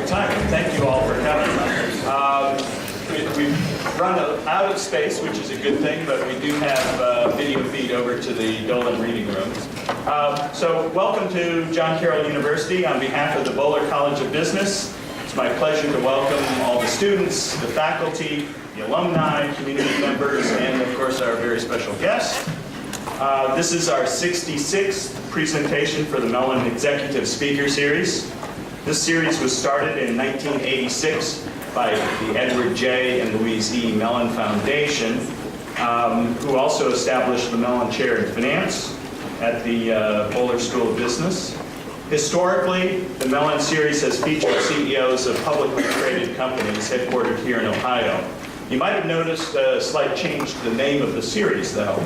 perfect timing. Thank you all for coming. We've run out of space, which is a good thing, but we do have video feed over to the Dolan reading rooms. So welcome to John Carroll University. On behalf of the Bowler College of Business, it's my pleasure to welcome all the students, the faculty, the alumni, community members, and of course our very special guest. This is our 66th presentation for the Mellen Executive Speaker Series. This series was started in 1986 by the Edward J. and Louise E. Mellen Foundation, who also established the Mellen Chair in Finance at the Bowler School of Business. Historically, the Mellen series has featured CEOs of publicly traded companies headquartered here in Ohio. You might have noticed a slight change to the name of the series, though.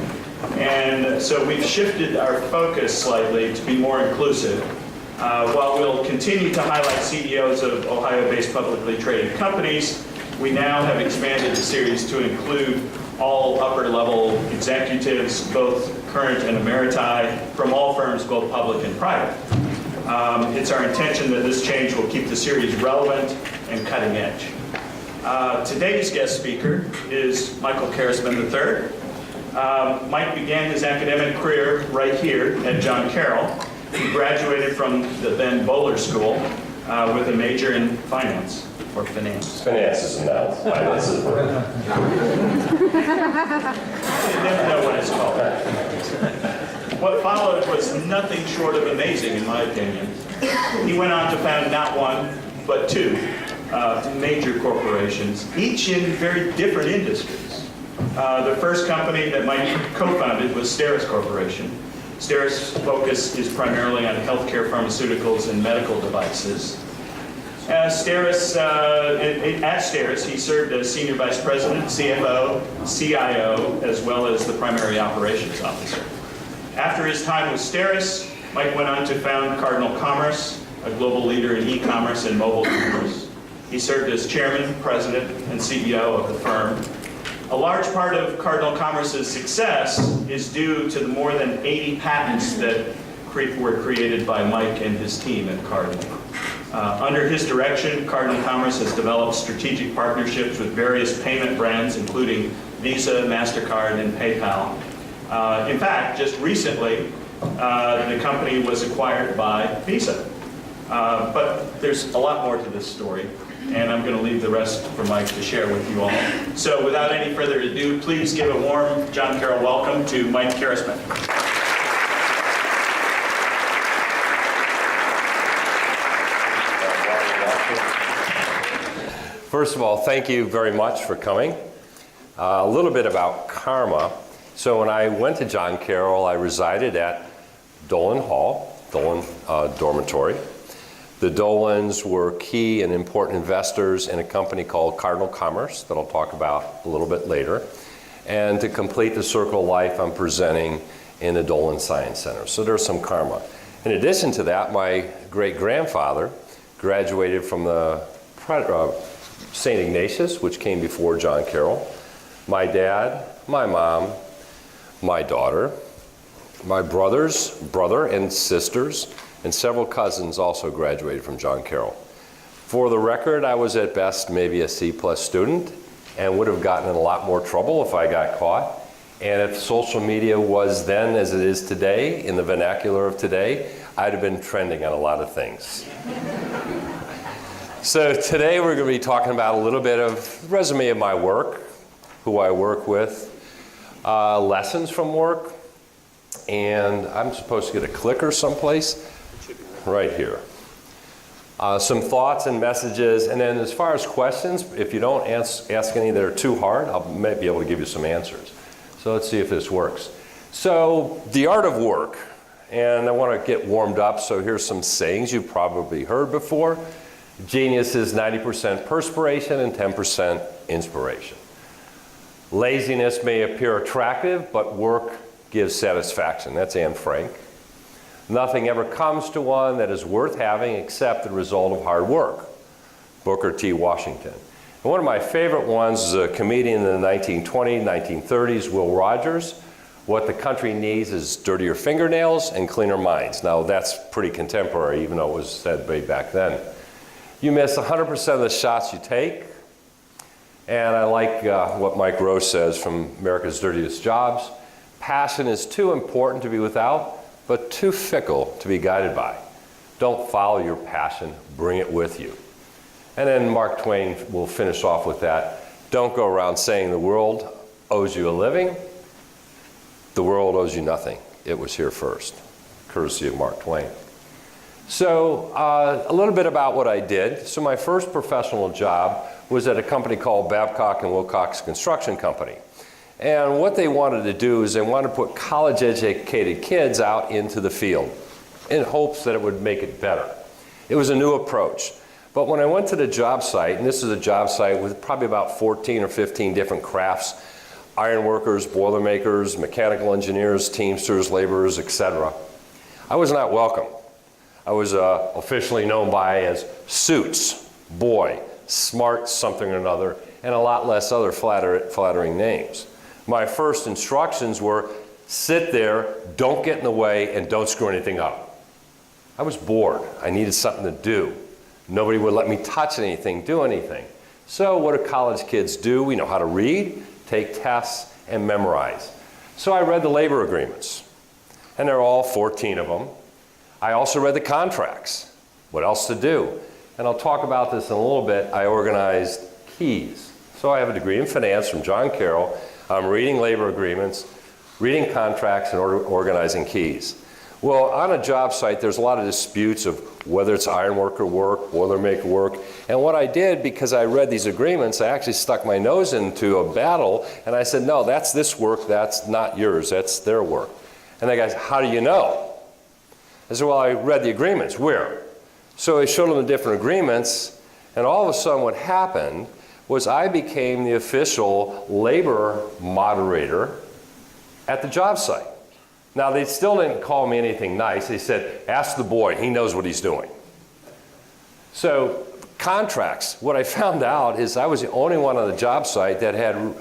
And so we've shifted our focus slightly to be more inclusive. While we'll continue to highlight CEOs of Ohio-based publicly traded companies, we now have expanded the series to include all upper-level executives, both current and emeriti, from all firms, both public and private. It's our intention that this change will keep the series relevant and cutting edge. Today's guest speaker is Michael Keresman III. Mike began his academic career right here at John Carroll. He graduated from the then Bowler School with a major in finance, or finance. Finance is not. Finance is word. You never know what it's called. What followed was nothing short of amazing, in my opinion. He went on to found not one, but two major corporations, each in very different industries. The first company that Mike co-founded was Cyrus Corporation. Cyrus' focus is primarily on healthcare, pharmaceuticals, and medical devices. At Cyrus, he served as Senior Vice President, CFO, CIO, as well as the Primary Operations Officer. After his time with Cyrus, Mike went on to found Cardinal Commerce, a global leader in e-commerce and mobile commerce. He served as Chairman, President, and CEO of the firm. A large part of Cardinal Commerce's success is due to the more than 80 patents that were created by Mike and his team at Cardinal. Under his direction, Cardinal Commerce has developed strategic partnerships with various payment brands, including Visa, MasterCard, and PayPal. In fact, just recently, the company was acquired by Visa. But there's a lot more to this story, and I'm going to leave the rest for Mike to share with you all. So without any further ado, please give a warm John Carroll welcome to Mike Keresman. First of all, thank you very much for coming. A little bit about karma. So when I went to John Carroll, I resided at Dolan Hall, Dolan Dormitory. The Dolans were key and important investors in a company called Cardinal Commerce that I'll talk about a little bit later. And to complete the circle of life, I'm presenting in the Dolan Science Center. So there's some karma. In addition to that, my great-grandfather graduated from the St. Ignatius, which came before John Carroll. My dad, my mom, my daughter, my brother and sisters, and several cousins also graduated from John Carroll. For the record, I was at best maybe a C+ student and would have gotten in a lot more trouble if I got caught. And if social media was then as it is today, in the vernacular of today, I'd have been trending on a lot of things. So today we're going to be talking about a little bit of resume of my work, who I work with, lessons from work, and I'm supposed to get a clicker someplace. Right here. Some thoughts and messages, and then as far as questions, if you don't ask any that are too hard, I may be able to give you some answers. So let's see if this works. So the art of work, and I want to get warmed up, so here's some sayings you've probably heard before. Genius is 90% perspiration and 10% inspiration. Laziness may appear attractive, but work gives satisfaction. That's Anne Frank. Nothing ever comes to one that is worth having except the result of hard work. Booker T. Washington. And one of my favorite ones is a comedian in the 1920s, 1930s, Will Rogers. What the country needs is dirtier fingernails and cleaner minds. Now that's pretty contemporary, even though it was said way back then. You miss 100% of the shots you take. And I like what Mike Rowe says from America's Dirtiest Jobs. Passion is too important to be without, but too fickle to be guided by. Don't follow your passion, bring it with you. And then Mark Twain will finish off with that. Don't go around saying the world owes you a living. The world owes you nothing. It was here first, courtesy of Mark Twain. So a little bit about what I did. So my first professional job was at a company called Babcock & Wilcox Construction Company. And what they wanted to do is they wanted to put college-educated kids out into the field in hopes that it would make it better. It was a new approach. But when I went to the job site, and this is a job site with probably about 14 or 15 different crafts, ironworkers, boilermakers, mechanical engineers, teamsters, laborers, etc., I was not welcome. I was officially known by as Suits, Boy, Smart something or another, and a lot less other flattering names. My first instructions were, sit there, don't get in the way, and don't screw anything up. I was bored. I needed something to do. Nobody would let me touch anything, do anything. So what do college kids do? We know how to read, take tests, and memorize. So I read the labor agreements, and there are all 14 of them. I also read the contracts. What else to do? And I'll talk about this in a little bit. I organized keys. So I have a degree in finance from John Carroll. I'm reading labor agreements, reading contracts, and organizing keys. Well, on a job site, there's a lot of disputes of whether it's ironworker work, boilermaker work. And what I did, because I read these agreements, I actually stuck my nose into a battle, and I said, no, that's this work, that's not yours, that's their work. And the guy said, how do you know? I said, well, I read the agreements. Where? So I showed them the different agreements, and all of a sudden what happened was I became the official labor moderator at the job site. Now, they still didn't call me anything nice. They said, ask the boy, he knows what he's doing. So contracts, what I found out is I was the only one on the job site that had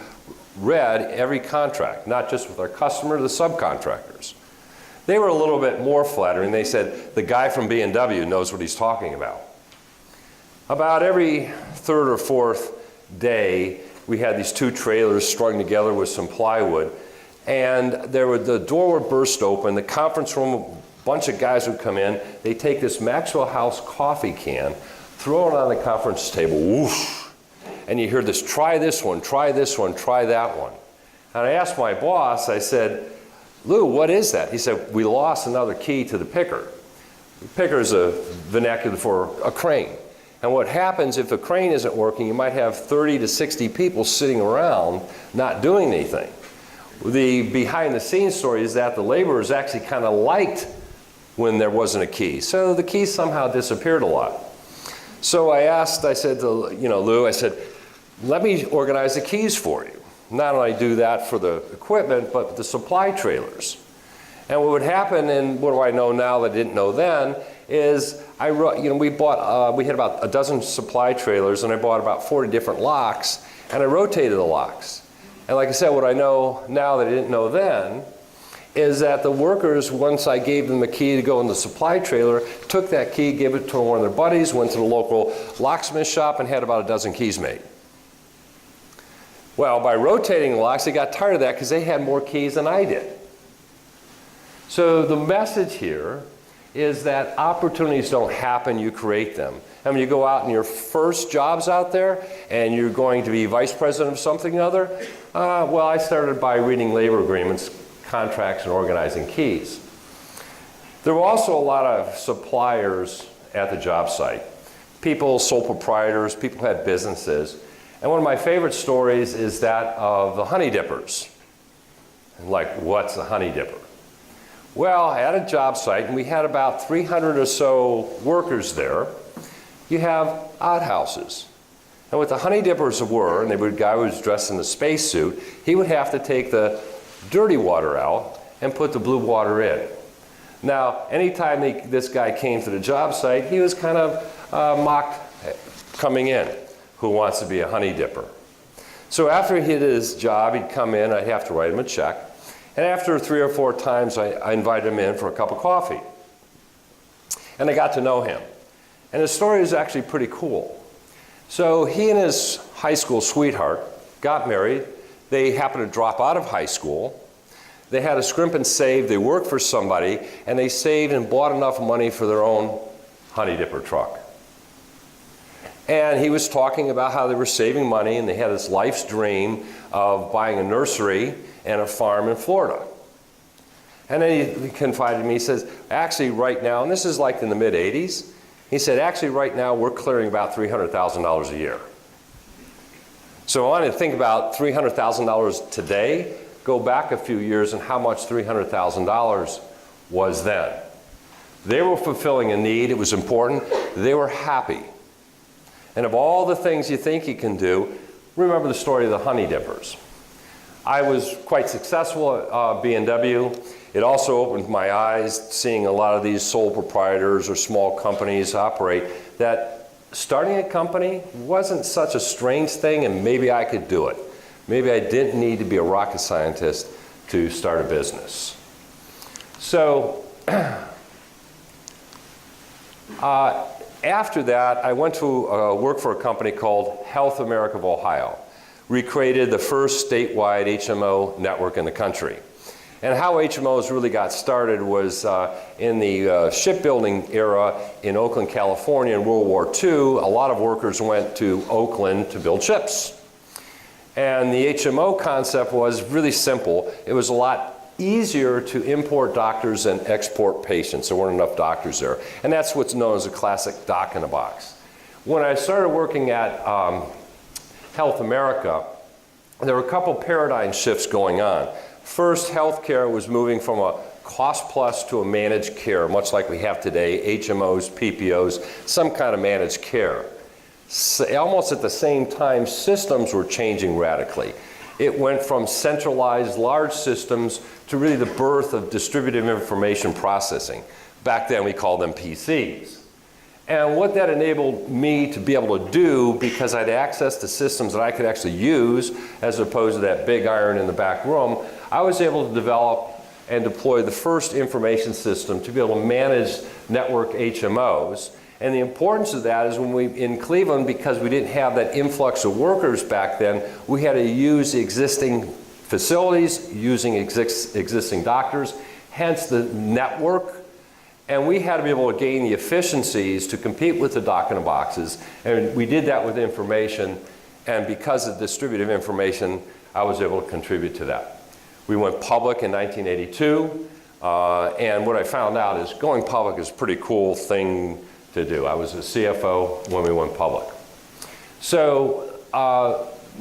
read every contract, not just with our customer, the subcontractors. They were a little bit more flattering. They said, the guy from B&W knows what he's talking about. About every third or fourth day, we had these two trailers strung together with some plywood, and the door would burst open, the conference room, a bunch of guys would come in, they take this Maxwell House coffee can, throw it on the conference table, whoosh, and you hear this, try this one, try that one. And I asked my boss, I said, Lou, what is that? He said, we lost another key to the picker. The picker is a vernacular for a crane. And what happens if a crane isn't working, you might have 30 to 60 people sitting around not doing anything. The behind the scenes story is that the laborers actually kind of liked when there wasn't a key. So the key somehow disappeared a lot. So I said to Lou, I said, let me organize the keys for you. Not only do that for the equipment, but the supply trailers. And what would happen, and what do I know now that I didn't know then, is we had about a dozen supply trailers, and I bought about 40 different locks, and I rotated the locks. And like I said, what I know now that I didn't know then is that the workers, once I gave them the key to go in the supply trailer, took that key, gave it to one of their buddies, went to the local locksmith shop, and had about a dozen keys made. Well, by rotating the locks, they got tired of that because they had more keys than I did. So the message here is that opportunities don't happen, you create them. And when you go out in your first jobs out there and you're going to be vice president of something or other, well, I started by reading labor agreements, contracts, and organizing keys. There were also a lot of suppliers at the job site. People, sole proprietors, people who had businesses. And one of my favorite stories is that of the honey dippers. Like, what's a honey dipper? Well, at a job site, and we had about 300 or so workers there, you have outhouses. And what the honey dippers were, and the guy who was dressed in the spacesuit, he would have to take the dirty water out and put the blue water in. Now, anytime this guy came to the job site, he was kind of mocked coming in. Who wants to be a honey dipper? So after he did his job, he'd come in, I'd have to write him a check. And after 3 or 4 times, I invited him in for a cup of coffee. And I got to know him. And the story is actually pretty cool. So he and his high school sweetheart got married. They happened to drop out of high school. They had to scrimp and save. They worked for somebody, and they saved and bought enough money for their own honey dipper truck. And he was talking about how they were saving money, and they had this life's dream of buying a nursery and a farm in Florida. And then he confided in me, he says, actually right now, and this is like in the mid-'80s, he said, actually right now we're clearing about $300,000 a year. So I wanted to think about $300,000 today, go back a few years and how much $300,000 was then. They were fulfilling a need, it was important, they were happy. And of all the things you think you can do, remember the story of the honey dippers. I was quite successful at B&W. It also opened my eyes seeing a lot of these sole proprietors or small companies operate, that starting a company wasn't such a strange thing, and maybe I could do it. Maybe I didn't need to be a rocket scientist to start a business. So after that, I went to work for a company called Health America of Ohio. We created the first statewide HMO network in the country. And how HMOs really got started was in the shipbuilding era in Oakland, California in World War II. A lot of workers went to Oakland to build ships. And the HMO concept was really simple. It was a lot easier to import doctors and export patients. There weren't enough doctors there. And that's what's known as a classic doc in a box. When I started working at Health America, there were a couple paradigm shifts going on. First, healthcare was moving from a cost plus to a managed care, much like we have today, HMOs, PPOs, some kind of managed care. So almost at the same time, systems were changing radically. It went from centralized large systems to really the birth of distributed information processing. Back then we called them PCs. And what that enabled me to be able to do, because I had access to systems that I could actually use, as opposed to that big iron in the back room, I was able to develop and deploy the first information system to be able to manage network HMOs. And the importance of that is when in Cleveland, because we didn't have that influx of workers back then, we had to use the existing facilities, using existing doctors, hence the network. And we had to be able to gain the efficiencies to compete with the doc-in-a-boxes. And we did that with information. And because of distributed information, I was able to contribute to that. We went public in 1982. And what I found out is going public is a pretty cool thing to do. I was a CFO when we went public. So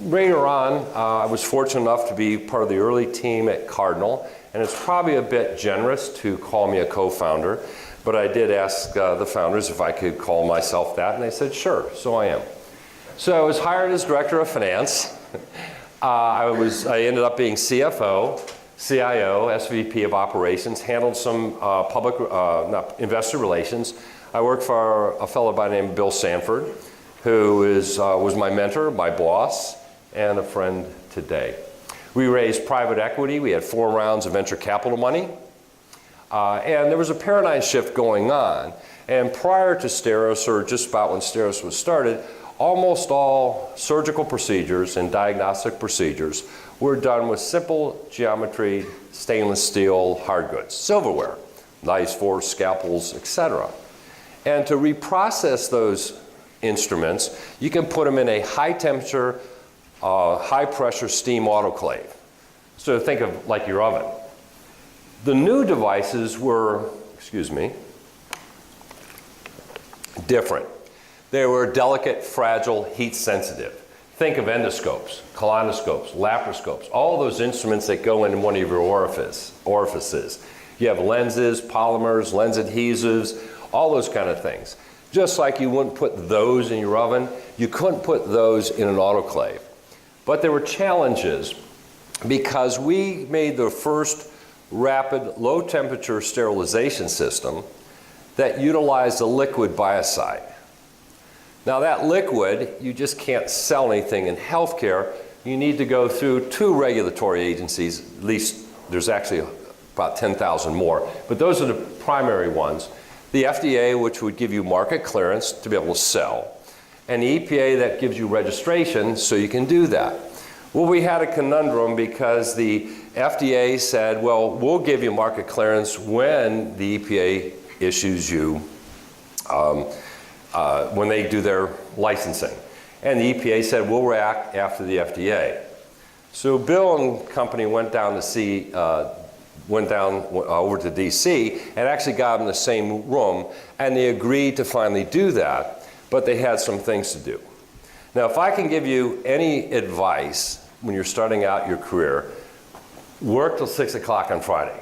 later on, I was fortunate enough to be part of the early team at Cardinal. And it's probably a bit generous to call me a co-founder, but I did ask the founders if I could call myself that, and they said, sure, so I am. So I was hired as director of finance. I ended up being CFO, CIO, SVP of operations, handled some investor relations. I worked for a fellow by the name of Bill Sanford, who was my mentor, my boss, and a friend today. We raised private equity. We had 4 rounds of venture capital money. And there was a paradigm shift going on. And prior to Steros, or just about when Steros was started, almost all surgical procedures and diagnostic procedures were done with simple geometry, stainless steel, hard goods, silverware, knives, forks, scalpels, etc. And to reprocess those instruments, you can put them in a high temperature, high pressure steam autoclave. So think of like your oven. The new devices were, different. They were delicate, fragile, heat sensitive. Think of endoscopes, colonoscopes, laparoscopes, all those instruments that go in one of your orifices. You have lenses, polymers, lens adhesives, all those kind of things. Just like you wouldn't put those in your oven, you couldn't put those in an autoclave. But there were challenges because we made the first rapid low temperature sterilization system that utilized a liquid biocide. Now that liquid, you just can't sell anything in healthcare. You need to go through 2 regulatory agencies, at least there's actually about 10,000 more, but those are the primary ones. the FDA, which would give you market clearance to be able to sell, and the EPA that gives you registration so you can do that. Well, we had a conundrum because the FDA said, well, we'll give you market clearance when the EPA issues you, when they do their licensing. And the EPA said, we'll react after the FDA. So Bill and company went down to see, over to DC and actually got in the same room, and they agreed to finally do that, but they had some things to do. Now, if I can give you any advice when you're starting out your career, work till 6 o'clock on Friday.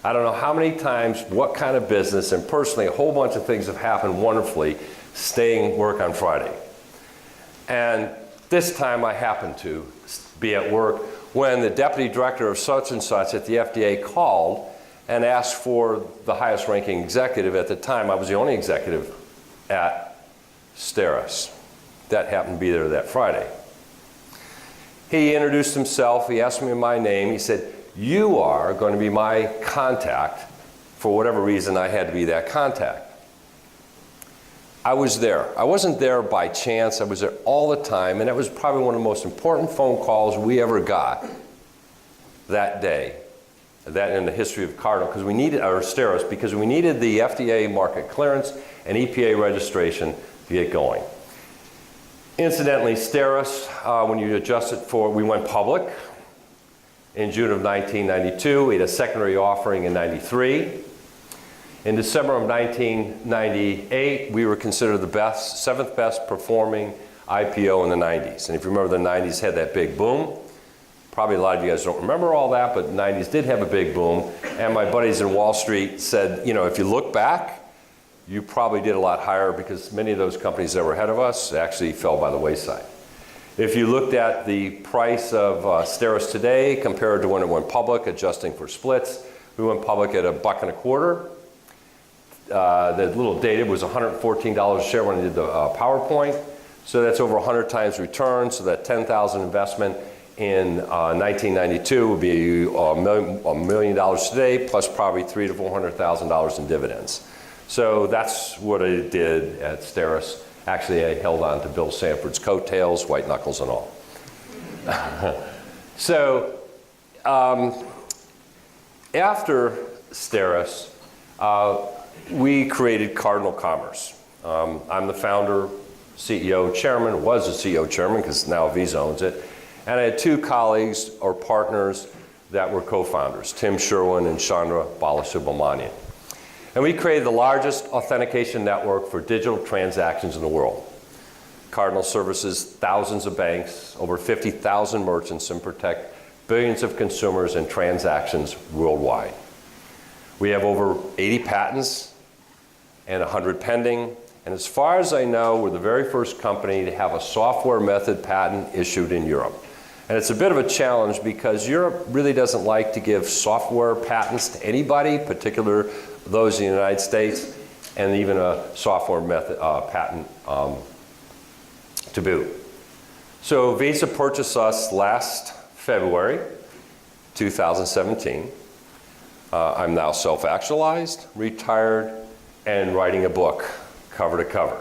I don't know how many times, what kind of business, and personally, a whole bunch of things have happened wonderfully staying work on Friday. And this time I happened to be at work when the deputy director of such and such at the FDA called and asked for the highest ranking executive. At the time, I was the only executive at STERIS that happened to be there that Friday. He introduced himself, he asked me my name, he said, you are going to be my contact. For whatever reason, I had to be that contact. I was there. I wasn't there by chance, I was there all the time, and that was probably one of the most important phone calls we ever got that day, that in the history of Cardinal, because we needed, or STERIS, because we needed the FDA market clearance and EPA registration to get going. Incidentally, STERIS, when you adjust it for, we went public in June of 1992. We had a secondary offering in 93. In December of 1998, we were considered the best, 7th best performing IPO in the 90s. And if you remember, the 90s had that big boom. Probably a lot of you guys don't remember all that, but the 90s did have a big boom. And my buddies in Wall Street said, you know, if you look back, you probably did a lot higher because many of those companies that were ahead of us actually fell by the wayside. If you looked at the price of STERIS today compared to when it went public, adjusting for splits, we went public at $1.25. The little data was $114 a share when I did the PowerPoint. So that's over 100 times return. So that $10,000 investment in 1992 would be $1 million today, plus probably $300,000 to $400,000 in dividends. So that's what I did at STERIS. Actually, I held on to Bill Sanford's coattails, white knuckles and all. So after STERIS, we created Cardinal Commerce. I'm the founder, CEO, chairman, was the CEO, chairman, because now Visa owns it. And I had two colleagues or partners that were co-founders, Tim Sherwin and Chandra Balasubramanian. And we created the largest authentication network for digital transactions in the world. Cardinal services thousands of banks, over 50,000 merchants, and protect billions of consumers and transactions worldwide. We have over 80 patents and 100 pending. And as far as I know, we're the very first company to have a software method patent issued in Europe. And it's a bit of a challenge because Europe really doesn't like to give software patents to anybody, particularly those in the United States, and even a software method patent to boot. So Visa purchased us last February 2017. I'm now self-actualized, retired, and writing a book cover to cover.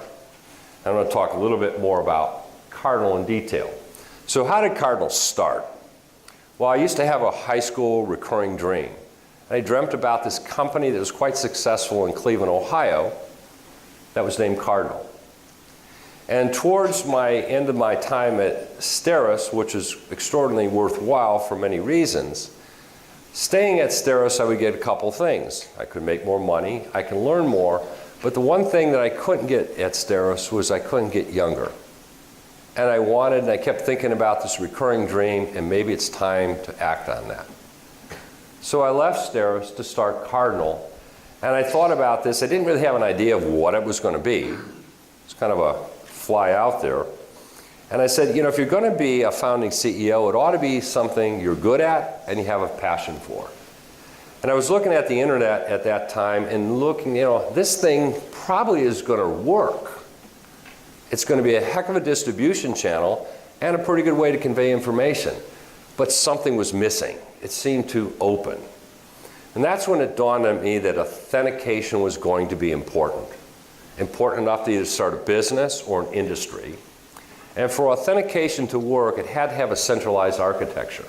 I'm going to talk a little bit more about Cardinal in detail. So how did Cardinal start? Well, I used to have a high school recurring dream. I dreamt about this company that was quite successful in Cleveland, Ohio, that was named Cardinal. And towards my end of my time at STERIS, which is extraordinarily worthwhile for many reasons, staying at STERIS, I would get a couple things. I could make more money, I can learn more, but the one thing that I couldn't get at STERIS was I couldn't get younger. And I kept thinking about this recurring dream, and maybe it's time to act on that. So I left STERIS to start Cardinal, and I thought about this. I didn't really have an idea of what it was going to be. It's kind of a fly out there. And I said, you know, if you're going to be a founding CEO, it ought to be something you're good at and you have a passion for. And I was looking at the internet at that time and looking, you know, this thing probably is going to work. It's going to be a heck of a distribution channel and a pretty good way to convey information. But something was missing. It seemed too open. And that's when it dawned on me that authentication was going to be important. Important enough to either start a business or an industry. And for authentication to work, it had to have a centralized architecture.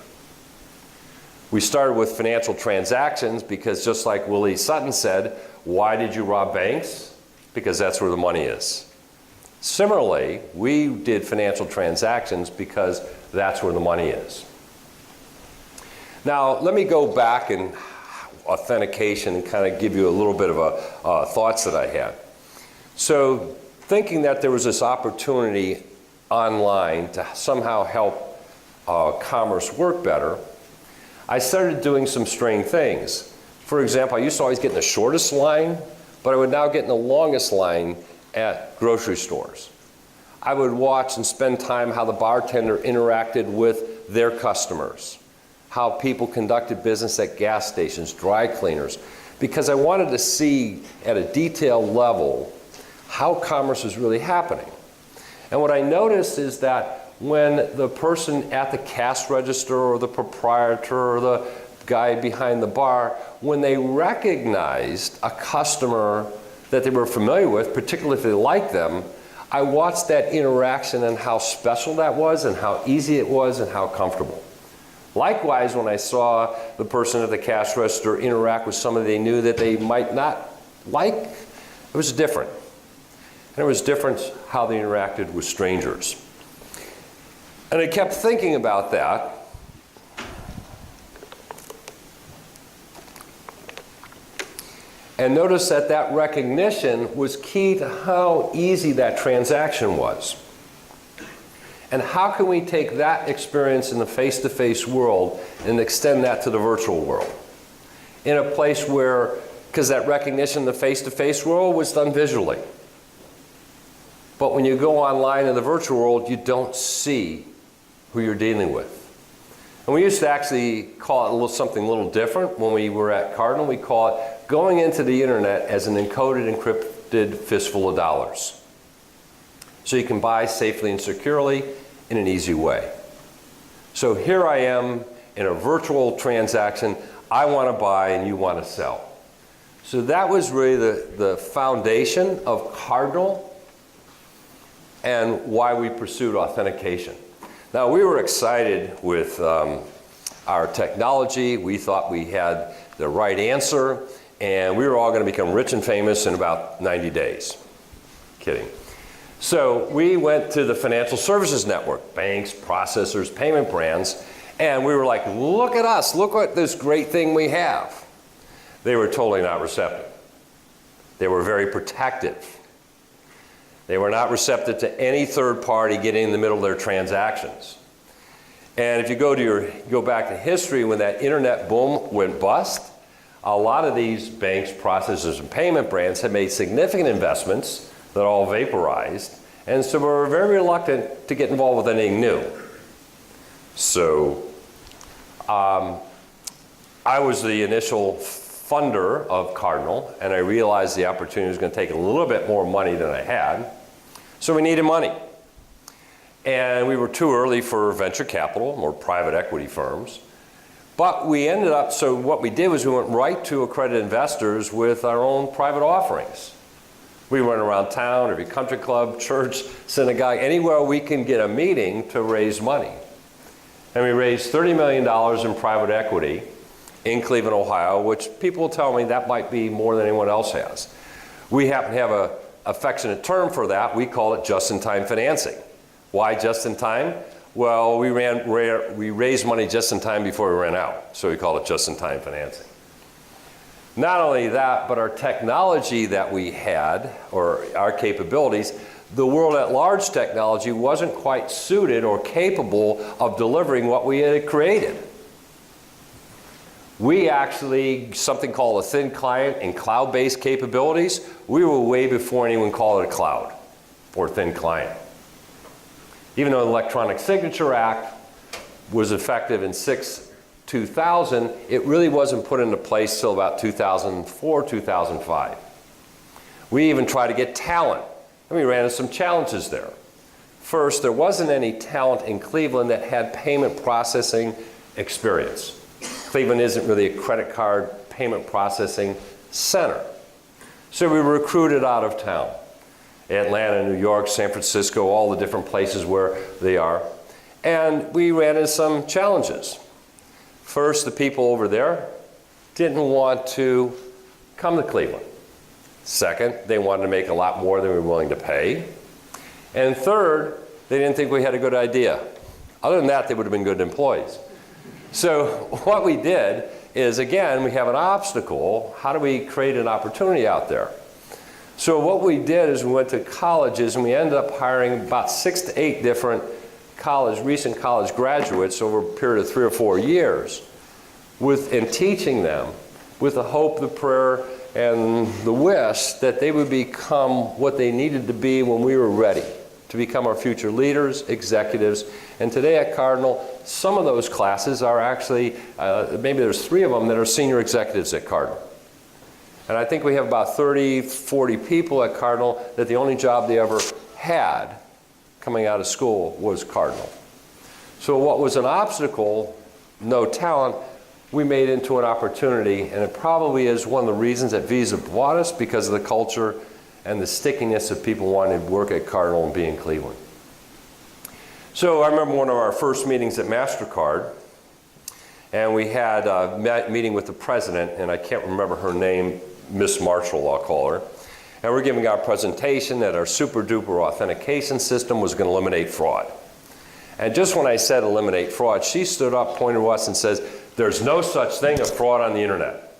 We started with financial transactions because, just like Willie Sutton said, why did you rob banks? Because that's where the money is. Similarly, we did financial transactions because that's where the money is. Now, let me go back and authentication and kind of give you a little bit of thoughts that I had. So, thinking that there was this opportunity online to somehow help commerce work better, I started doing some strange things. For example, I used to always get in the shortest line, but I would now get in the longest line at grocery stores. I would watch and spend time how the bartender interacted with their customers, how people conducted business at gas stations, dry cleaners, because I wanted to see at a detailed level how commerce is really happening. And what I noticed is that when the person at the cash register or the proprietor or the guy behind the bar, when they recognized a customer that they were familiar with, particularly if they liked them, I watched that interaction and how special that was and how easy it was and how comfortable. Likewise, when I saw the person at the cash register interact with somebody they knew that they might not like, it was different. And it was different how they interacted with strangers. And I kept thinking about that. And notice that that recognition was key to how easy that transaction was. And how can we take that experience in the face-to-face world and extend that to the virtual world? In a place where, because that recognition in the face-to-face world was done visually. But when you go online in the virtual world, you don't see who you're dealing with. And we used to actually call it something a little different when we were at Cardinal. We call it going into the internet as an encoded, encrypted fistful of dollars. So you can buy safely and securely in an easy way. So here I am in a virtual transaction. I want to buy and you want to sell. So that was really the foundation of Cardinal and why we pursued authentication. Now, we were excited with our technology. We thought we had the right answer, and we were all going to become rich and famous in about 90 days. Kidding. So we went to the financial services network, banks, processors, payment brands, and we were like, look at us, look what this great thing we have. They were totally not receptive. They were very protective. They were not receptive to any third party getting in the middle of their transactions. And if you go back to history, when that internet boom went bust, a lot of these banks, processors, and payment brands had made significant investments that all vaporized, and so were very reluctant to get involved with anything new. So I was the initial funder of Cardinal, and I realized the opportunity was going to take a little bit more money than I had. So we needed money. And we were too early for venture capital or private equity firms. But we ended up, so what we did was we went right to accredited investors with our own private offerings. We went around town, every country club, church, synagogue, anywhere we can get a meeting to raise money. And we raised $30 million in private equity in Cleveland, Ohio, which people tell me that might be more than anyone else has. We happen to have an affectionate term for that. We call it just-in-time financing. Why just in time? Well, we raised money just in time before we ran out, so we call it just-in-time financing. Not only that, but our technology that we had, or our capabilities, the world at large technology wasn't quite suited or capable of delivering what we had created. We actually, something called a thin client and cloud-based capabilities, we were way before anyone called it a cloud or thin client. Even though the Electronic Signature Act was effective in 2000, it really wasn't put into place till about 2004, 2005. We even tried to get talent, and we ran into some challenges there. First, there wasn't any talent in Cleveland that had payment processing experience. Cleveland isn't really a credit card payment processing center. So we recruited out of town. Atlanta, New York, San Francisco, all the different places where they are. And we ran into some challenges. First, the people over there didn't want to come to Cleveland. Second, they wanted to make a lot more than we were willing to pay. And third, they didn't think we had a good idea. Other than that, they would have been good employees. So what we did is, again, we have an obstacle. How do we create an opportunity out there? So what we did is we went to colleges and we ended up hiring about 6 to 8 different recent college graduates over a period of 3 or 4 years and teaching them with the hope, the prayer, and the wish that they would become what they needed to be when we were ready to become our future leaders, executives. And today at Cardinal, some of those classes are actually, maybe there's 3 of them that are senior executives at Cardinal. And I think we have about 30, 40 people at Cardinal that the only job they ever had coming out of school was Cardinal. So what was an obstacle, no talent, we made into an opportunity, and it probably is one of the reasons that Visa bought us, because of the culture and the stickiness of people wanting to work at Cardinal and be in Cleveland. So I remember one of our first meetings at MasterCard, and we had a meeting with the president, and I can't remember her name, Miss Marshall, I'll call her. And we're giving our presentation that our super duper authentication system was going to eliminate fraud. And just when I said eliminate fraud, she stood up, pointed to us and says, "There's no such thing as fraud on the internet.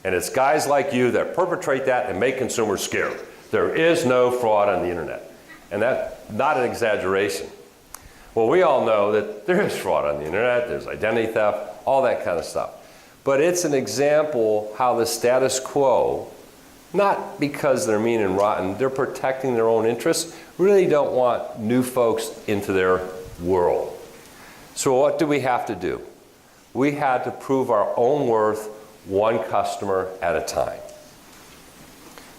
And it's guys like you that perpetrate that and make consumers scared. There is no fraud on the internet." And that's not an exaggeration. Well, we all know that there is fraud on the internet, there's identity theft, all that kind of stuff. But it's an example how the status quo, not because they're mean and rotten, they're protecting their own interests, really don't want new folks into their world. So what do we have to do? We had to prove our own worth one customer at a time.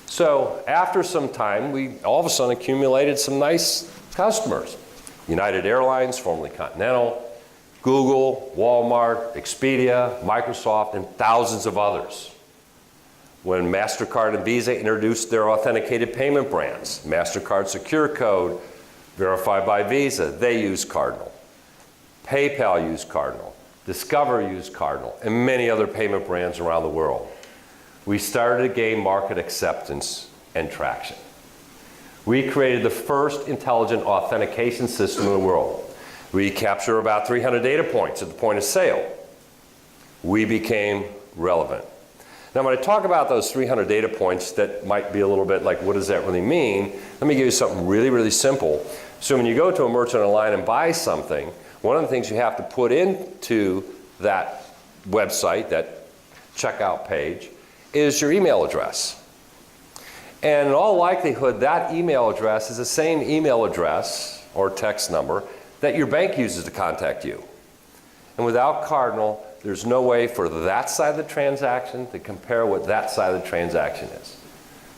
So after some time, we all of a sudden accumulated some nice customers. United Airlines, formerly Continental, Google, Walmart, Expedia, Microsoft, and thousands of others. When MasterCard and Visa introduced their authenticated payment brands, MasterCard Secure Code, verified by Visa, they used Cardinal. PayPal used Cardinal. Discover used Cardinal, and many other payment brands around the world. We started to gain market acceptance and traction. We created the first intelligent authentication system in the world. We capture about 300 data points at the point of sale. We became relevant. Now, when I talk about those 300 data points, that might be a little bit like, what does that really mean? Let me give you something really, really simple. So when you go to a merchant online and buy something, one of the things you have to put into that website, that checkout page, is your email address. And in all likelihood, that email address is the same email address or text number that your bank uses to contact you. And without Cardinal, there's no way for that side of the transaction to compare what that side of the transaction is.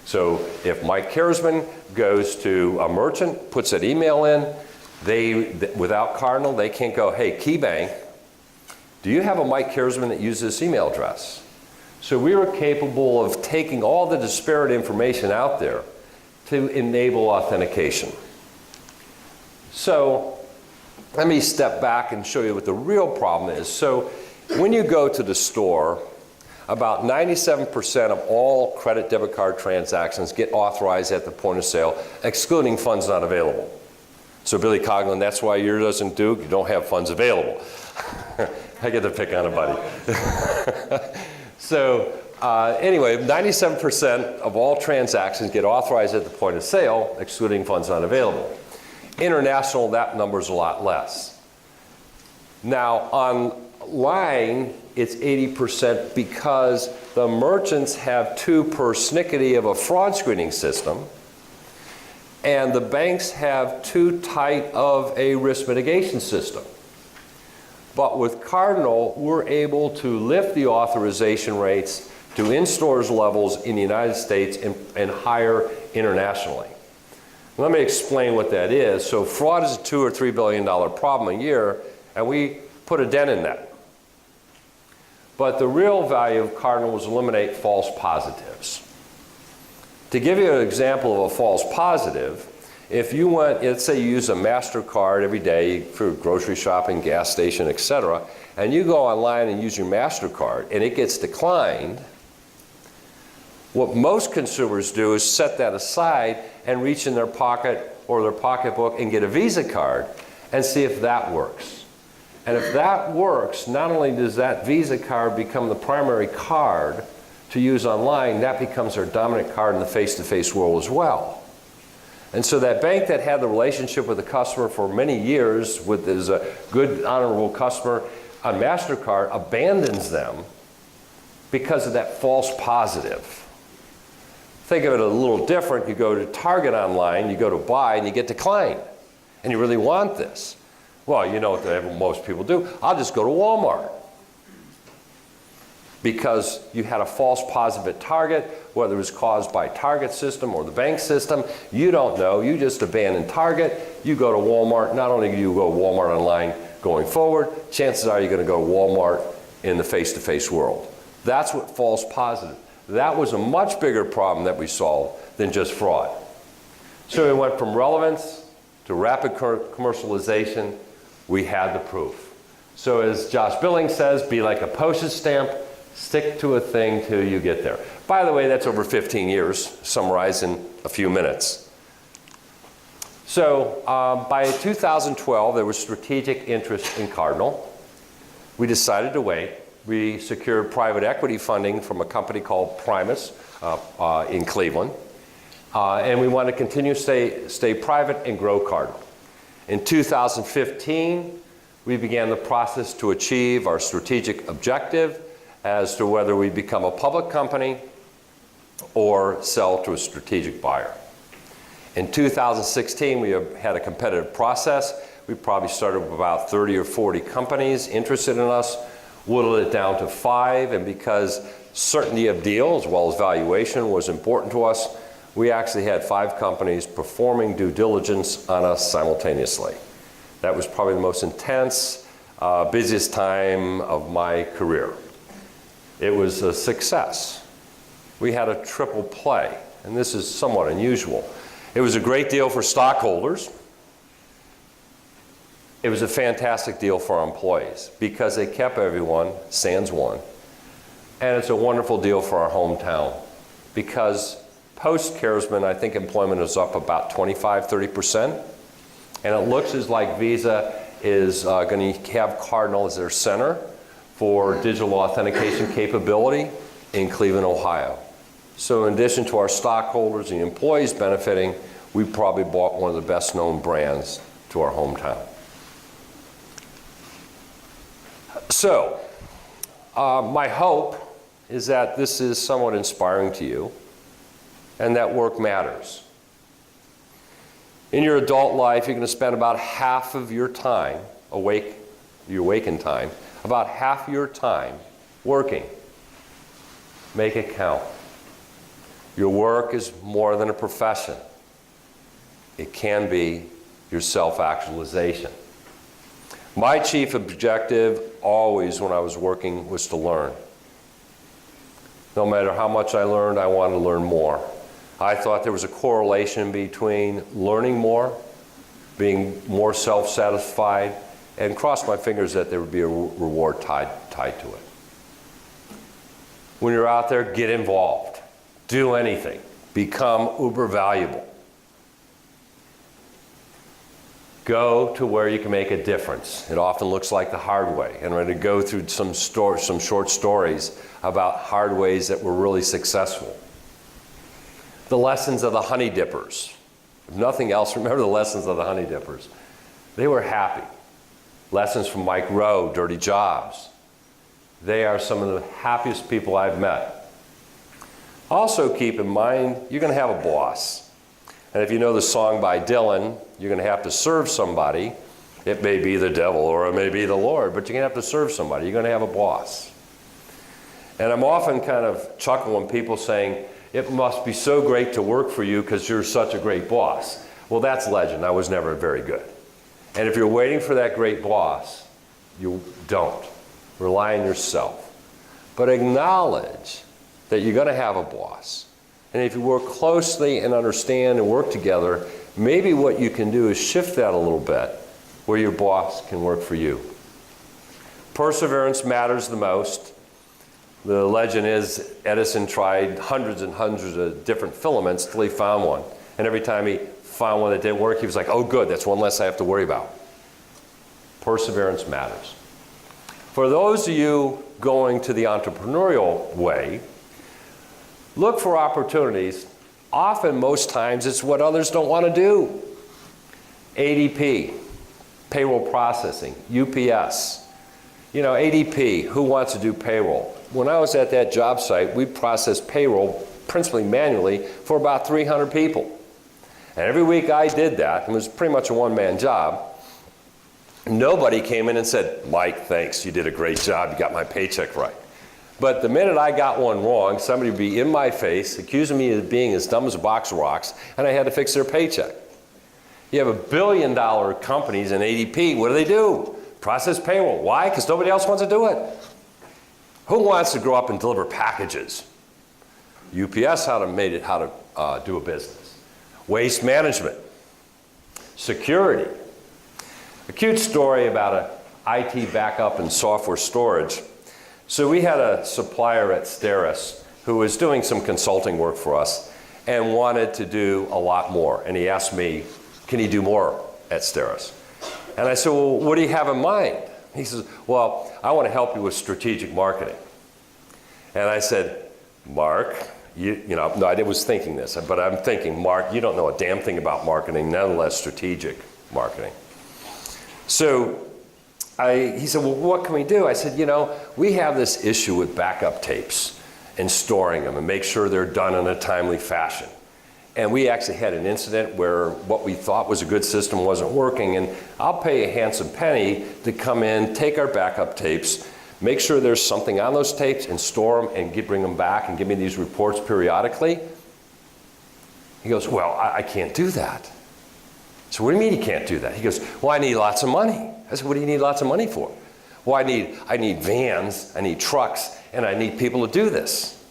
So if Mike Keresman goes to a merchant, puts that email in, without Cardinal, they can't go, "Hey, KeyBank, do you have a Mike Keresman that uses this email address?" So we were capable of taking all the disparate information out there to enable authentication. So let me step back and show you what the real problem is. So when you go to the store, about 97% of all credit debit card transactions get authorized at the point of sale, excluding funds not available. So Billy Coughlin, that's why yours doesn't do, you don't have funds available. I get to pick on a buddy. So anyway, 97% of all transactions get authorized at the point of sale, excluding funds not available. International, that number's a lot less. Now, online, it's 80% because the merchants have too persnickety of a fraud screening system, and the banks have too tight of a risk mitigation system. But with Cardinal, we're able to lift the authorization rates to in-stores levels in the United States and higher internationally. Let me explain what that is. So fraud is a $2 or $3 billion problem a year, and we put a dent in that. But the real value of Cardinal was eliminate false positives. To give you an example of a false positive, if you went, let's say you use a MasterCard every day for grocery shopping, gas station, etc., and you go online and use your MasterCard and it gets declined, what most consumers do is set that aside and reach in their pocket or their pocketbook and get a Visa card and see if that works. And if that works, not only does that Visa card become the primary card to use online, that becomes their dominant card in the face-to-face world as well. And so that bank that had the relationship with the customer for many years, is a good, honorable customer on MasterCard, abandons them because of that false positive. Think of it a little different. You go to Target online, you go to buy, and you get declined. And you really want this. Well, you know what most people do. I'll just go to Walmart. Because you had a false positive at Target, whether it was caused by Target system or the bank system, you don't know. You just abandon Target. You go to Walmart. Not only do you go to Walmart online going forward, chances are you're going to go to Walmart in the face-to-face world. That's what false positive. That was a much bigger problem that we solved than just fraud. So we went from relevance to rapid commercialization. We had the proof. So as Josh Billings says, be like a postage stamp, stick to a thing till you get there. By the way, that's over 15 years, summarized in a few minutes. So by 2012, there was strategic interest in Cardinal. We decided to wait. We secured private equity funding from a company called Primus in Cleveland. And we wanted to continue to stay private and grow Cardinal. In 2015, we began the process to achieve our strategic objective as to whether we become a public company or sell to a strategic buyer. In 2016, we had a competitive process. We probably started with about 30 or 40 companies interested in us, whittled it down to 5, and because certainty of deal as well as valuation was important to us, we actually had 5 companies performing due diligence on us simultaneously. That was probably the most intense, busiest time of my career. It was a success. We had a triple play, and this is somewhat unusual. It was a great deal for stockholders. It was a fantastic deal for our employees because they kept everyone, sans one. And it's a wonderful deal for our hometown because post-Keresman, I think employment is up about 25–30%. And it looks as like Visa is going to have Cardinal as their center for digital authentication capability in Cleveland, Ohio. So in addition to our stockholders and employees benefiting, we probably bought one of the best known brands to our hometown. So my hope is that this is somewhat inspiring to you and that work matters. In your adult life, you're going to spend about half of your time your waking time, about half your time working. Make it count. Your work is more than a profession. It can be your self-actualization. My chief objective always when I was working was to learn. No matter how much I learned, I wanted to learn more. I thought there was a correlation between learning more, being more self-satisfied, and crossed my fingers that there would be a reward tied to it. When you're out there, get involved. Do anything. Become uber valuable. Go to where you can make a difference. It often looks like the hard way. And we're going to go through some short stories about hard ways that were really successful. The lessons of the honey dippers. If nothing else, remember the lessons of the honey dippers. They were happy. Lessons from Mike Rowe, Dirty Jobs. They are some of the happiest people I've met. Also keep in mind, you're going to have a boss. And if you know the song by Dylan, you're going to have to serve somebody. It may be the devil or it may be the Lord, but you're going to have to serve somebody. You're going to have a boss. And I'm often kind of chuckle when people saying, it must be so great to work for you because you're such a great boss. Well, that's legend. I was never very good. And if you're waiting for that great boss, you don't. Rely on yourself. but acknowledge that you're going to have a boss. And if you work closely and understand and work together, maybe what you can do is shift that a little bit where your boss can work for you. Perseverance matters the most. The legend is Edison tried hundreds and hundreds of different filaments till he found one. And every time he found one that didn't work, he was like, oh good, that's one less I have to worry about. Perseverance matters. For those of you going to the entrepreneurial way, look for opportunities. Often, most times, it's what others don't want to do. ADP, payroll processing, UPS. You know, ADP, who wants to do payroll? When I was at that job site, we processed payroll principally manually for about 300 people. And every week I did that, and it was pretty much a one-man job. Nobody came in and said, Mike, thanks, you did a great job, you got my paycheck right. But the minute I got one wrong, somebody would be in my face, accusing me of being as dumb as a box of rocks, and I had to fix their paycheck. You have $1 billion companies in ADP, what do? Process payroll. Why? Because nobody else wants to do it. Who wants to grow up and deliver packages? UPS how to do a business. Waste management. Security. A cute story about an IT backup and software storage. So we had a supplier at Cyrus who was doing some consulting work for us and wanted to do a lot more. And he asked me, can he do more at Cyrus? And I said, well, what do you have in mind? He says, well, I want to help you with strategic marketing. And I said, Mark, no, I was thinking this, but I'm thinking, Mark, you don't know a damn thing about marketing, nonetheless strategic marketing. So he said, well, what can we do? I said, we have this issue with backup tapes and storing them and make sure they're done in a timely fashion. And we actually had an incident where what we thought was a good system wasn't working, and I'll pay a handsome penny to come in, take our backup tapes, make sure there's something on those tapes and store them and bring them back and give me these reports periodically. He goes, well, I can't do that. So what do you mean you can't do that? He goes, well, I need lots of money. I said, what do you need lots of money for? Well, I need vans, I need trucks, and I need people to do this.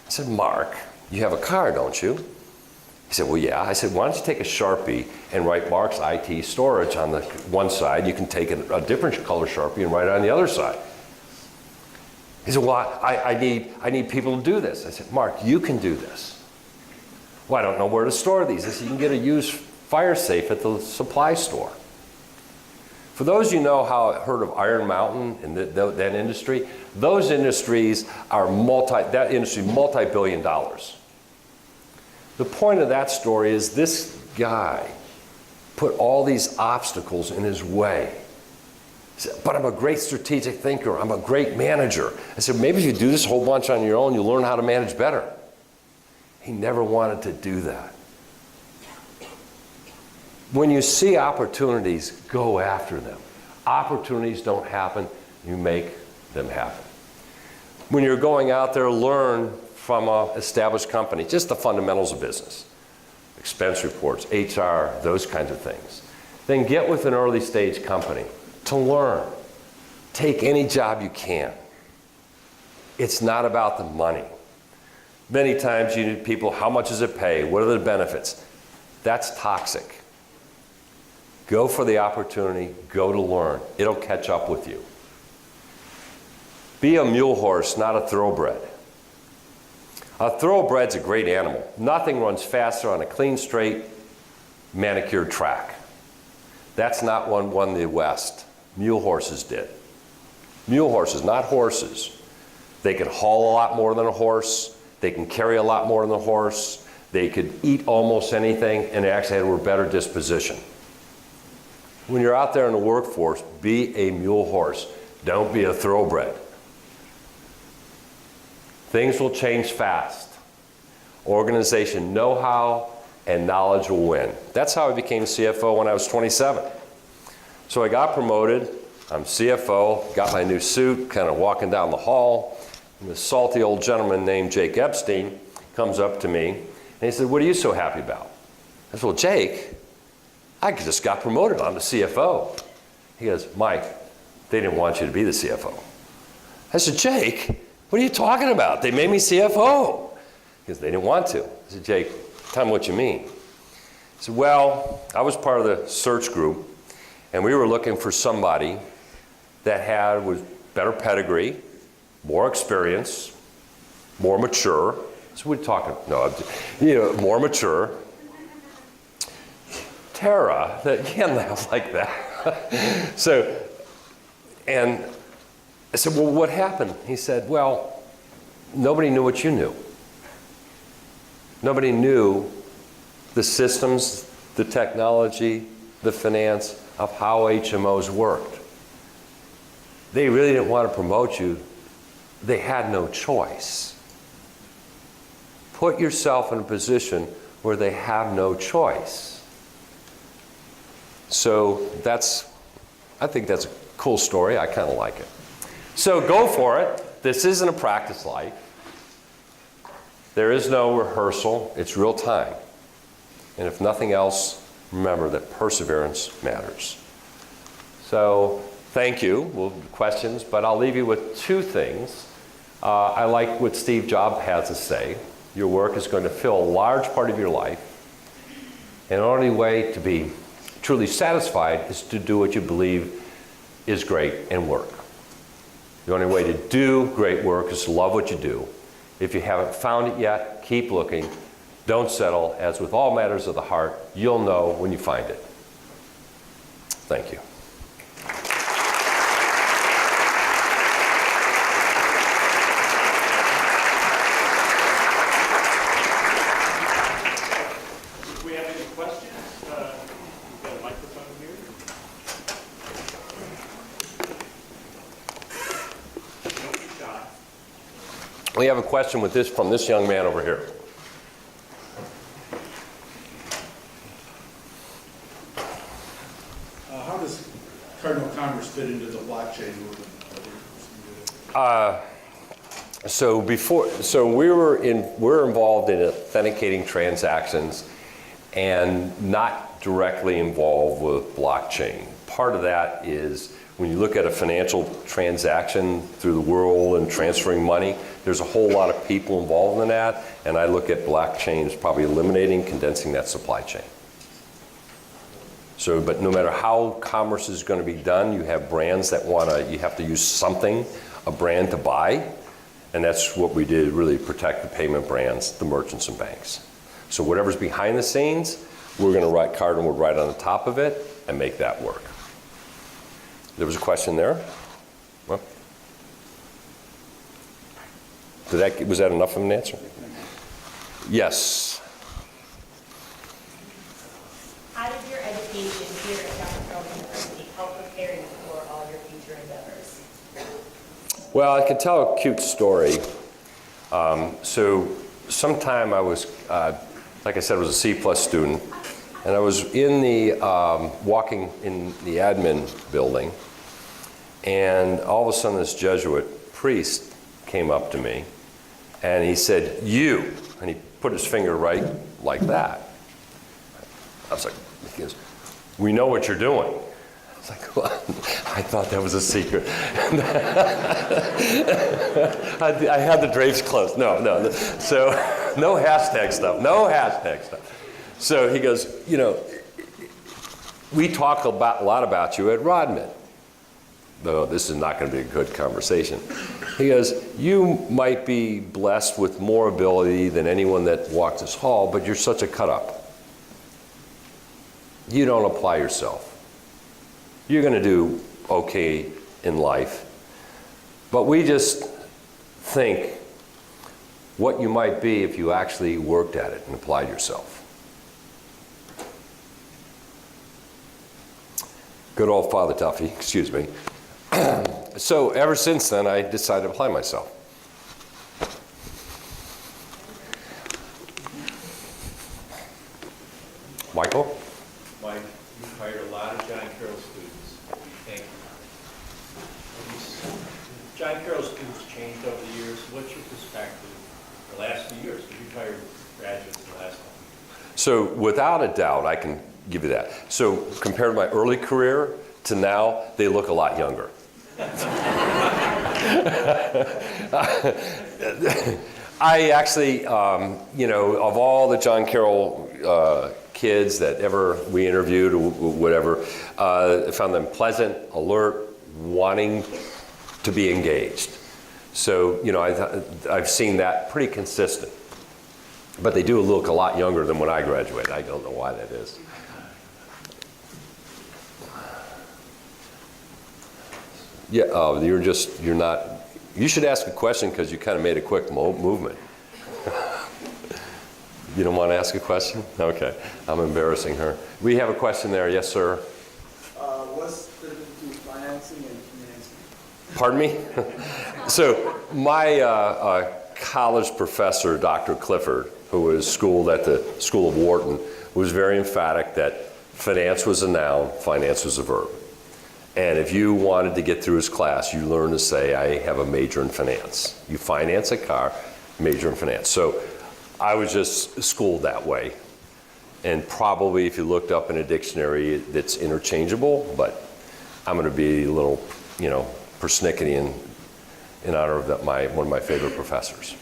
I said, Mark, you have a car, don't you? He said, well, yeah. I said, why don't you take a Sharpie and write Mark's IT storage on the one side. You can take a different color Sharpie and write it on the other side. He said, well, I need people to do this. I said, Mark, you can do this. Well, I don't know where to store these. I said, you can get a used fire safe at the supply store. For those you know heard of Iron Mountain and that industry, those industries are multi-billion dollars. The point of that story is this guy put all these obstacles in his way. He said, but I'm a great strategic thinker, I'm a great manager. I said, maybe if you do this whole bunch on your own, you'll learn how to manage better. He never wanted to do that. When you see opportunities, go after them. Opportunities don't happen, you make them happen. When you're going out there, learn from an established company, just the fundamentals of business. Expense reports, HR, those kinds of things. Then get with an early stage company to learn. Take any job you can. It's not about the money. Many times you need people, how much does it pay? What are the benefits? That's toxic. Go for the opportunity, go to learn. It'll catch up with you. Be a mule horse, not a thoroughbred. A thoroughbred's a great animal. Nothing runs faster on a clean, straight, manicured track. That's not one won the West. Mule horses did. Mule horses, not horses. They can haul a lot more than a horse. They can carry a lot more than a horse. They could eat almost anything, and they actually had a better disposition. When you're out there in the workforce, be a mule horse. Don't be a thoroughbred. Things will change fast. Organization know-how and knowledge will win. That's how I became CFO when I was 27. So I got promoted. I'm CFO, got my new suit, kind of walking down the hall. And this salty old gentleman named Jake Epstein comes up to me, and he said, what are you so happy about? I said, well, Jake, I just got promoted. I'm the CFO. He goes, Mike, they didn't want you to be the CFO. I said, Jake, What are you talking about? They made me CFO. Because they didn't want to. I said, Jake, tell me what you mean. He said, well, I was part of the search group, and we were looking for somebody that was better pedigree, more experience, more mature. So we're talking, more mature. Tara, that can't laugh like that. And I said, well, what happened? He said, well, nobody knew what you knew. Nobody knew the systems, the technology, the finance of how HMOs worked. They really didn't want to promote you. They had no choice. Put yourself in a position where they have no choice. So I think that's a cool story. I kind of like it. So go for it. This isn't a practice life. There is no rehearsal. It's real time. And if nothing else, remember that perseverance matters. So thank you. We'll do questions, but I'll leave you with two things. I like what Steve Jobs has to say. Your work is going to fill a large part of your life. And the only way to be truly satisfied is to do what you believe is great and work. The only way to do great work is to love what you do. If you haven't found it yet, keep looking. Don't settle. As with all matters of the heart, you'll know when you find it. Thank you. Do we have any questions? We've got a microphone here. Don't be shy. We have a question from this young man over here. How does Cardinal Commerce fit into the blockchain movement? So we're involved in authenticating transactions and not directly involved with blockchain. Part of that is when you look at a financial transaction through the world and transferring money, there's a whole lot of people involved in that, and I look at blockchain as probably eliminating, condensing that supply chain. So, but no matter how commerce is going to be done, you have brands that you have to use something, a brand to buy, and that's what we did, really protect the payment brands, the merchants and banks. So whatever's behind the scenes, we're going to write, Cardinal would write on the top of it and make that work. There was a question there? Well, was that enough of an answer? Yes. How did your education here at Carroll University help prepare you for all your future endeavors? Well, I can tell a cute story. So sometime I was, like I said, I was a C+ student, and I was in the, walking in the admin building, and all of a sudden this Jesuit priest came up to me, and he said, "You," and he put his finger right like that. I was like, he goes, "We know what you're doing." I was like, well, I thought that was a secret. I had the drapes closed. No. So no hashtag stuff. So he goes, we talk a lot about you at Rodman. Though this is not going to be a good conversation. He goes, you might be blessed with more ability than anyone that walked this hall, but you're such a cut-up. You don't apply yourself. You're going to do okay in life. But we just think what you might be if you actually worked at it and applied yourself. Good old Father Tuffy, excuse me. So ever since then, I decided to apply myself. Michael? Mike, you've hired a lot of John Carroll students. Thank you. John Carroll students changed over the years. What's your perspective the last few years? You've hired graduates the last time. So without a doubt, I can give you that. So compared to my early career to now, they look a lot younger. I actually, you know, of all the John Carroll kids that ever we interviewed or whatever, I found them pleasant, alert, wanting to be engaged. So, you know, I've seen that pretty consistent. But they do look a lot younger than when I graduated. I don't know why that is. Yeah, oh, you're not, you should ask a question because you kind of made a quick movement. You don't want to ask a question? Okay, I'm embarrassing her. We have a question there, yes, sir. What's the difference between financing and financing? Pardon me? So my college professor, Dr. Clifford, who was schooled at the School of Wharton, was very emphatic that finance was a noun, finance was a verb. And if you wanted to get through his class, you learned to say, I have a major in finance. You finance a car, major in finance. So I was just schooled that way. And probably if you looked up in a dictionary, it's interchangeable, but I'm going to be a little, you know, persnickety in honor of that, one of my favorite professors.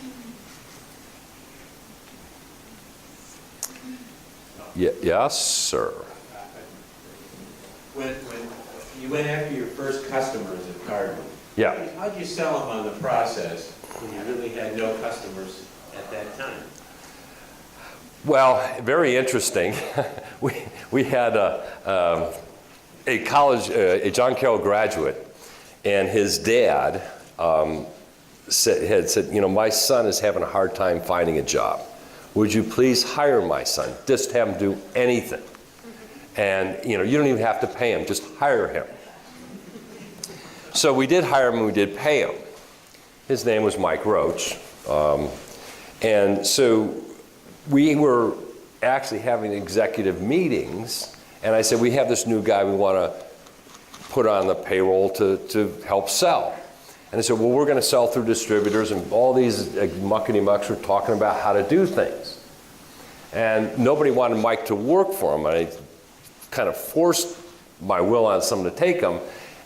Yes, sir. When you went after your first customers at Cardinal, Yeah. how'd you sell them on the process when you really had no customers at that time? Well, very interesting. we had a John Carroll graduate, and his dad had said, you know, my son is having a hard time finding a job. Would you please hire my son? Just have him do anything. And, you know, you don't even have to pay him, just hire him. So we did hire him and we did pay him. His name was Mike Roach. And so we were actually having executive meetings, and I said, we have this new guy we want to put on the payroll to help sell. And I said, well, we're going to sell through distributors, and all these muckety-mucks were talking about how to do things. And nobody wanted Mike to work for him. I kind of forced my will on someone to take him.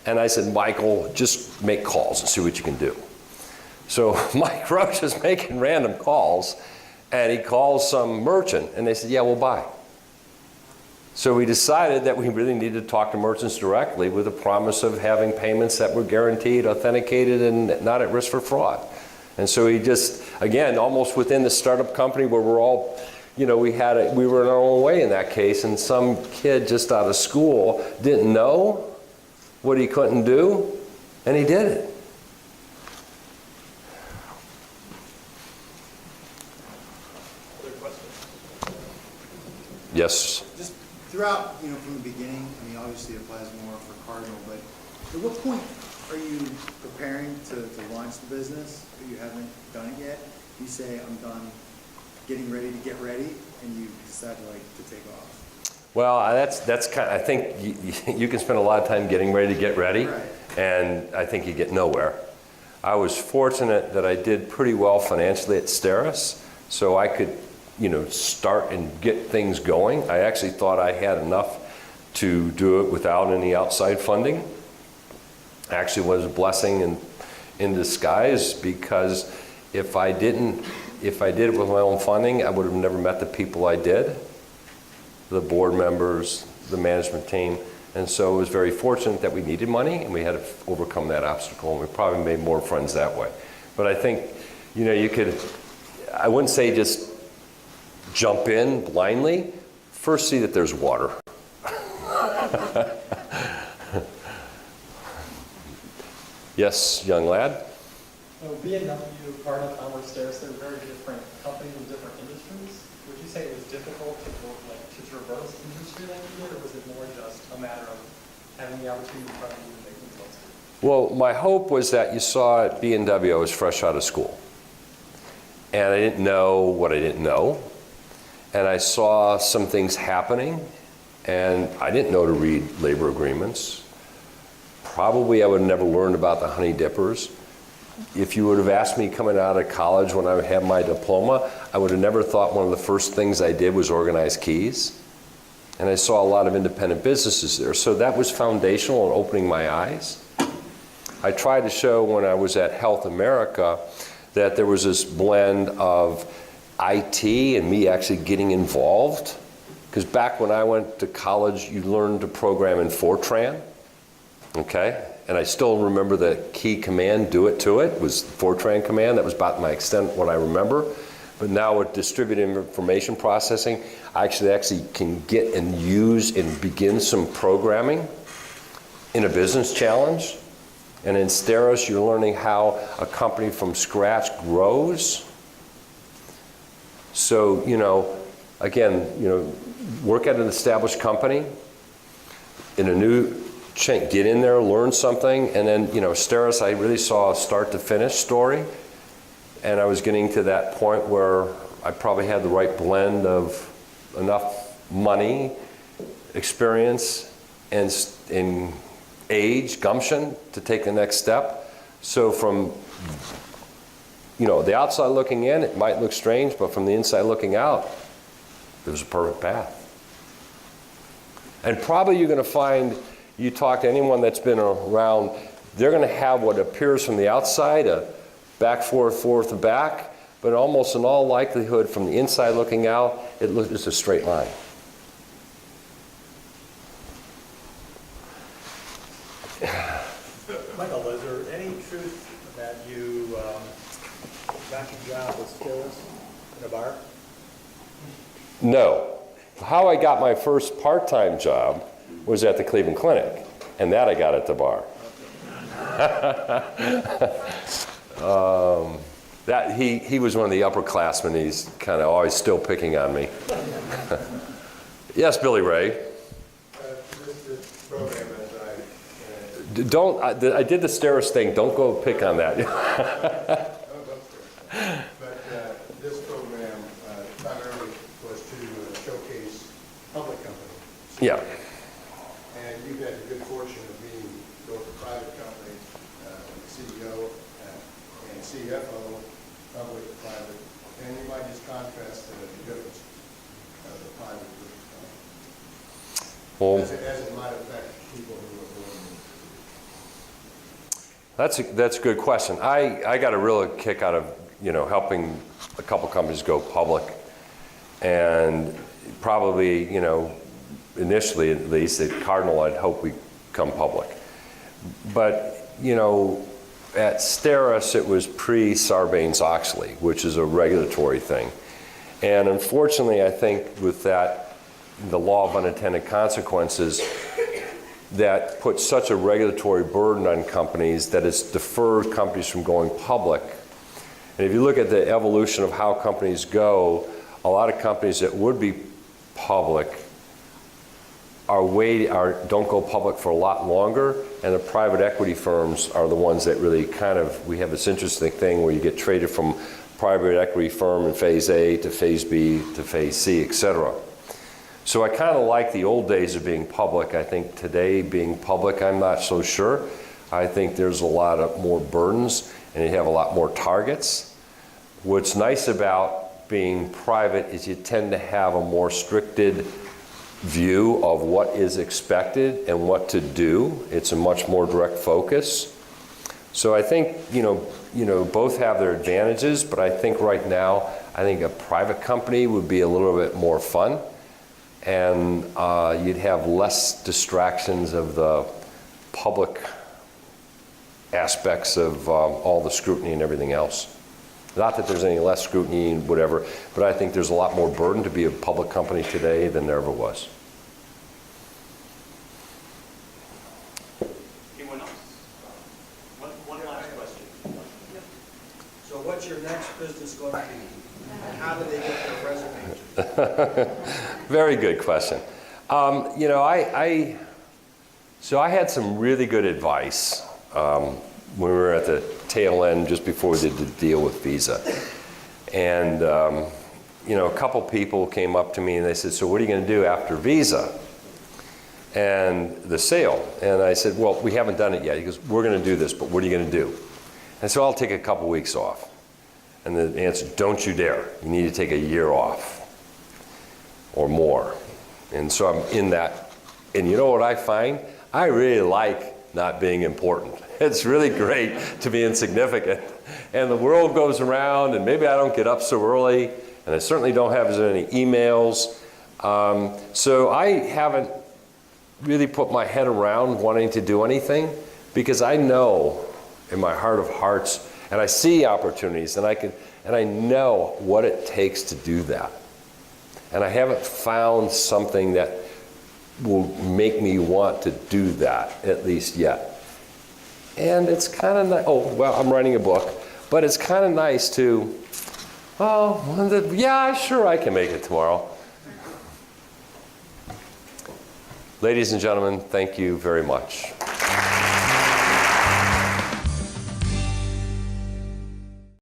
And I said, Michael, just make calls and see what you can do. So Mike Roach is making random calls, and he calls some merchant, and they said, yeah, we'll buy. So we decided that we really needed to talk to merchants directly with a promise of having payments that were guaranteed, authenticated, and not at risk for fraud. And so he just, again, almost within the startup company where we're all, you know, we were in our own way in that case, and some kid just out of school didn't know what he couldn't do, and he did it. Other questions? Yes. Just throughout, you know, from the beginning, I mean, obviously it applies more for Cardinal, but at what point are you preparing to launch the business, but you haven't done it yet? You say, I'm done getting ready to get ready, and you decide to take off. Well, that's kind of, I think you can spend a lot of time getting ready to get ready, Right. and I think you get nowhere. I was fortunate that I did pretty well financially at Steris, so I could, you know, start and get things going. I actually thought I had enough to do it without any outside funding. Actually was a blessing in disguise, because if I did it with my own funding, I would have never met the people I did, the board members, the management team. And so it was very fortunate that we needed money, and we had to overcome that obstacle, and we probably made more friends that way. But I think, you know, I wouldn't say just jump in blindly. First, see that there's water. Yes, young lad? B&W, Cardinal Commerce, Steris, they're very different companies in different industries. Would you say it was difficult to traverse industry like you did, or was it more just a matter of having the opportunity to try to make things? Well, my hope was that you saw at B&W I was fresh out of school. And I didn't know what I didn't know. And I saw some things happening, and I didn't know to read labor agreements. Probably I would have never learned about the honey dippers. If you would have asked me coming out of college when I had my diploma, I would have never thought one of the first things I did was organize keys. And I saw a lot of independent businesses there. So that was foundational in opening my eyes. I tried to show when I was at Health America that there was this blend of IT and me actually getting involved. Because back when I went to college, you learned to program in Fortran, okay? And I still remember the key command, do it to it, was Fortran command. That was about my extent what I remember. But now with distributed information processing, I actually can get and use and begin some programming in a business challenge. And in Steris, you're learning how a company from scratch grows. So, you know, again, you know, work at an established company in a new chain, get in there, learn something, and then, you know, Steris, I really saw a start to finish story. And I was getting to that point where I probably had the right blend of enough money, experience, and age, gumption to take the next step. So from, you know, the outside looking in, it might look strange, but from the inside looking out, it was a perfect path. And probably you're going to find, you talk to anyone that's been around, they're going to have what appears from the outside, a back, forth, back, but almost in all likelihood from the inside looking out, it's a straight line. Michael, is there any truth that you got your job with Keresman in a bar? No. How I got my first part-time job was at the Cleveland Clinic, and that I got at the bar. That he was one of the upperclassmen. He's kind of always still picking on me. Yes, Billy Ray. This program, as Don't. I did the Steris thing. Don't go pick on that. but this program primarily was to showcase public companies. Yeah. And you've had the good fortune of being both a private company, CEO and CFO, public, private, and you might just contrast the difference of the private versus public. Well, As it might affect people who are born in. that's a good question. I got a real kick out of, you know, helping a couple companies go public, and probably, you know, initially at least at Cardinal, I'd hope we come public. But, you know, at Steris, it was pre-Sarbanes-Oxley, which is a regulatory thing. And unfortunately, I think with that, the law of unintended consequences, that puts such a regulatory burden on companies that it's deferred companies from going public. And if you look at the evolution of how companies go, a lot of companies that would be public don't go public for a lot longer, and the private equity firms are the ones that really kind of, we have this interesting thing where you get traded from private equity firm in phase A to phase B to phase C, et cetera. So I kind of like the old days of being public. I think today being public, I'm not so sure. I think there's a lot of more burdens, and you have a lot more targets. What's nice about being private is you tend to have a more restricted view of what is expected and what to do. It's a much more direct focus. So I think, you know, both have their advantages, but I think right now, I think a private company would be a little bit more fun, and you'd have less distractions of the public aspects of all the scrutiny and everything else. Not that there's any less scrutiny and whatever, but I think there's a lot more burden to be a public company today than there ever was. Anyone else? One last question. So what's your next business going to be? And how do they get their resume? Very good question. You know, so I had some really good advice when we were at the tail end just before we did the deal with Visa. And, you know, a couple people came up to me and they said, so what are you going to do after Visa and the sale? And I said, well, we haven't done it yet. He goes, we're going to do this, but what are you going to do? And so I'll take a couple weeks off. And the answer, don't you dare. You need to take a year off or more. And so I'm in that. And you know what I find? I really like not being important. It's really great to be insignificant. And the world goes around, and maybe I don't get up so early, and I certainly don't have as many emails. So I haven't really put my head around wanting to do anything, because I know in my heart of hearts, and I see opportunities, and I know what it takes to do that. And I haven't found something that will make me want to do that, at least yet. And it's kind of nice. Oh, well, I'm writing a book, but it's kind of nice to, yeah, sure, I can make it tomorrow. Ladies and gentlemen, thank you very much.